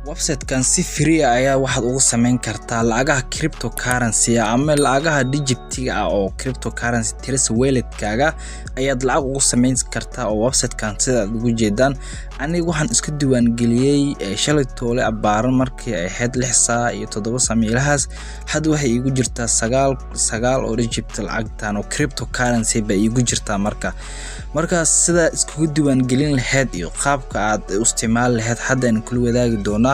website kan si free ayaa waxaad ugu sameyn kartaa lacagaha cryptocurrency ama lacagaha digital oo cryptocurrency Trust Wallet kaaga ayaad lacag ugu sameyn kartaa oo website kan sida ugu jeedaan aniga waxaan isku diiwaan galiyay shalay toole abaaran markii ay ahayd 6 saac iyo 7 samiilahaas had waxay igu jirtaa 9 oo digital lacagtan oo cryptocurrency bay igu jirtaa marka sida isku diiwaan galin lahayd iyo qaabka aad u isticmaal lahayd hadda kula wadaagi doona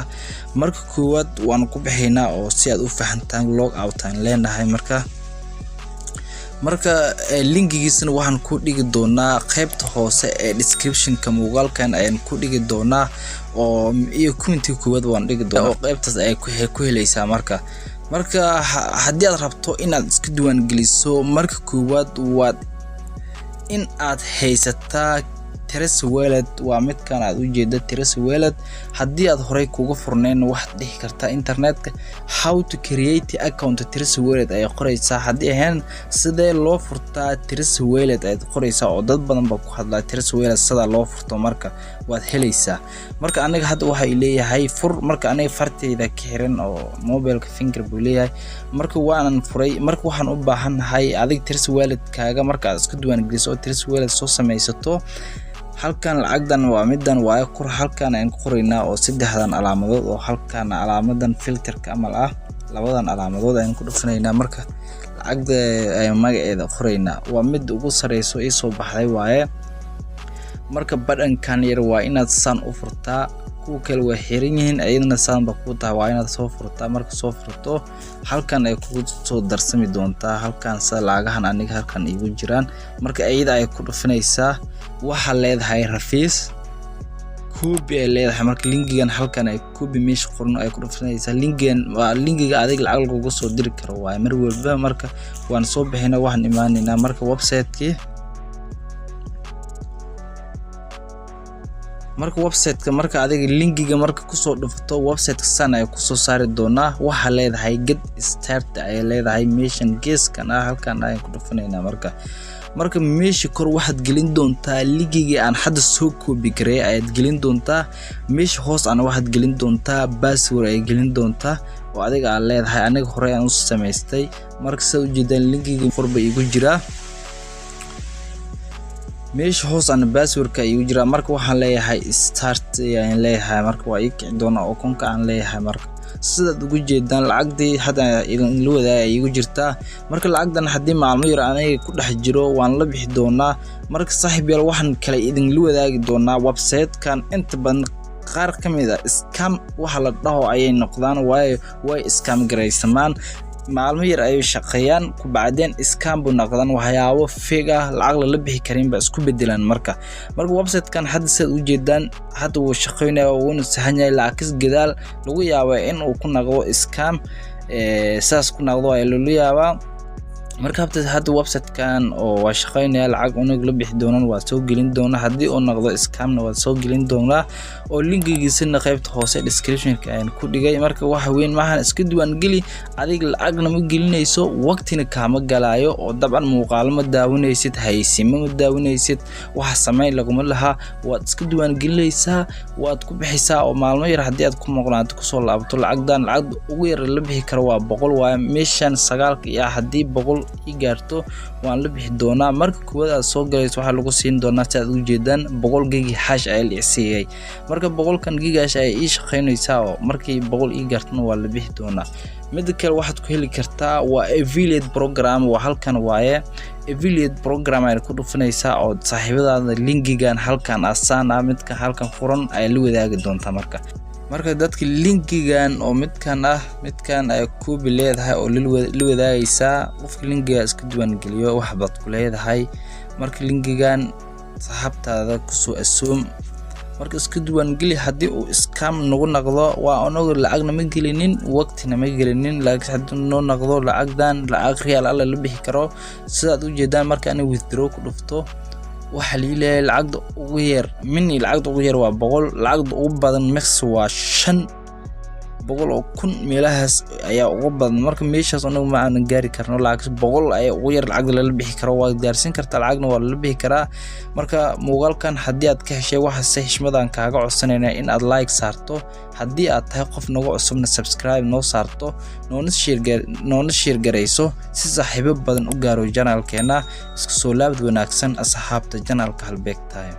marka koowaad waan ku bixinaa oo si aad u fahantaan log out aan leenahay marka linkigiisana waxaan ku dhigi doonaa qaybta hoose ee description-ka muuqaalkan ayaan ku dhigi doonaa oo iyo comment koowaad waan dhigi doonaa oo qaybtaas ay ku helaysaa marka haddii aad rabto inaad iska diiwaan geliso marka koowaad waa in aad haysataa Trust Wallet waa midkan aad u jeedo Trust Wallet haddii aad horey kugu furneen wax dhigi kartaa internetka how to create account Trust Wallet ay qoraysaa haddii ahaan sidee loo furtaa Trust Wallet ay qoraysaa oo dad badan ba ku hadlaa Trust Wallet sida loo furto marka waad helaysaa marka aniga hadda waxa ay leeyahay fur marka aniga farteyda ka xiran oo mobilka finger buu leeyahay marka waan furay marka waxaan u baahanahay adig Trust Wallet kaaga marka aad isku diiwaan geliso Trust Wallet soo samaysato halkan lacagdan waa midan waa kor halkan aan qoraynaa oo saddexdan calaamadood oo halkan calaamadan filterka amal ah labadan calaamadood aan ku dhufanaynaa marka lacagda ay magaceeda qoraynaa waa mid ugu sareyso ee soo baxday waaye marka badhankan yar waa inaad san u furtaa ku kale way xiran yihiin ayadana san ba ku tahay waa inaad soo furtaa marka soo furto halkan ay ku soo darsami doontaa halkan sida lacagahan aniga halkan igu jiraan marka ayada ay ku dhufanaysaa waxa leedahay rafiis kubi ay leedahay marka linkigan halkan ay kubi meesha qorno ay ku dhufanaysaa linkiga adig lacag lagu soo diri karo waa mar walba marka waan soo bixinaa waxaan imaanaynaa marka website-kii marka adiga linkiga marka ku soo dhufato website san ay ku soo saari doonaa waxa leedahay get start ay leedahay meeshan geeskan halkan ay ku dhufanaynaa marka meesha kor waxaad gelin doontaa linkiga aan hadda soo koobi garay ayaad gelin doontaa meesha hoos aan waxaad gelin doontaa password ay gelin doontaa oo adiga aan leedahay aniga hore aan u samaystay marka soo jeedaan linkiga qorba igu jira meesha hoos aan passwordka igu jira marka waxaan leeyahay start ayaan leeyahay marka waa ii kici doona oo konka aan leeyahay marka sidaad ugu jeedaan lacagtii hadda la wadaagay igu jirtaa marka lacagdan haddii maalmo yar aniga ku dhex jiro waan la bixi doonaa marka saaxiib yar waxaan kale idin la wadaagi doonaa website-kan inta badan qaar kamid ah scam waxa la dhaho ayay noqdaan way scam garaysamaan maalmo yar ay shaqeeyaan ku baadeen scam buu noqdaan waxyaabo fake lacag la bixi karin ba isku bedelaan marka website-kan hadda sida u jeedaan hadda uu shaqeynayo uu sahan yahay lacag gadaal lagu yaabo in uu ku noqdo scam saas ku noqdo ay loo yaabaa marka hadda website-kan oo waa shaqeynaya lacag unug la bixi doonaan waa soo gelin doona haddii uu noqdo scam-na waa soo gelin doonaa oo linkigiisana qaybta hoose description-ka aan ku dhigay marka waxa weyn maahan iska diiwaan gali adiga lacagna ma gelinayso waqtina kaama galaayo oo dabcan muuqaal ma daawanaysid haysimo ma daawanaysid waxa sameyn laguma laha waad iska diiwaan gelinaysaa waad ku bixisaa oo maalmo yar haddii aad ku maqnaato ku soo laabto lacagdan lacag ugu yar la bixi karo waa 100 waa meeshan 9 iyo haddii 100 gaarto waan la bixi doonaa marka koowaad aad soo galayso waxa lagu siin doonaa si aad u jeedaan 100 gigi hash ay leeyahay marka 100 gigi hash ay ii shaqeynaysaa oo markii 100 ii gaartana waa la bixi doonaa mid kale waxaad ku heli kartaa waa affiliate program waa halkan waaye affiliate program ay ku dhufanaysaa oo saaxiibadaada linkigan halkan asaan midka halkan furan ay la wadaagi doontaa marka dadka linkigan oo midkan ay ku leedahay oo la wadaagaysa qofka linkiga iska diiwaan geliyo wax baad ku leedahay marka linkigan saxabtaada ku soo assume marka iska diiwaan geli haddii uu scam nagu noqdo waa anagu lacagna ma gelinin waqtina ma gelinin laakiin haddii noo noqdo lacag real alla la bixi karo sidaad u jeedaan marka aan withdraw ku dhufto waxa leeyahay lacagda ugu yar waa 100 lacagda ugu badan max waa 500 boqol oo kun meelahaas ayaa ugu badan marka meeshaas anagu ma aan gaari karno laakiin boqol ay ugu yar lacag la bixi karo waa gaarsiin kartaa lacagna waa la bixi karaa marka muuqaalkan haddii aad ka heshay waxa si xishmadan kaaga codsanayna in aad like saarto haddii aad tahay qof nagu cusubna subscribe noo saarto noona share garayso si saaxiibo badan u gaaro channelkeena isku soo laabad wanaagsan asxaabta channelka Halbeeg Time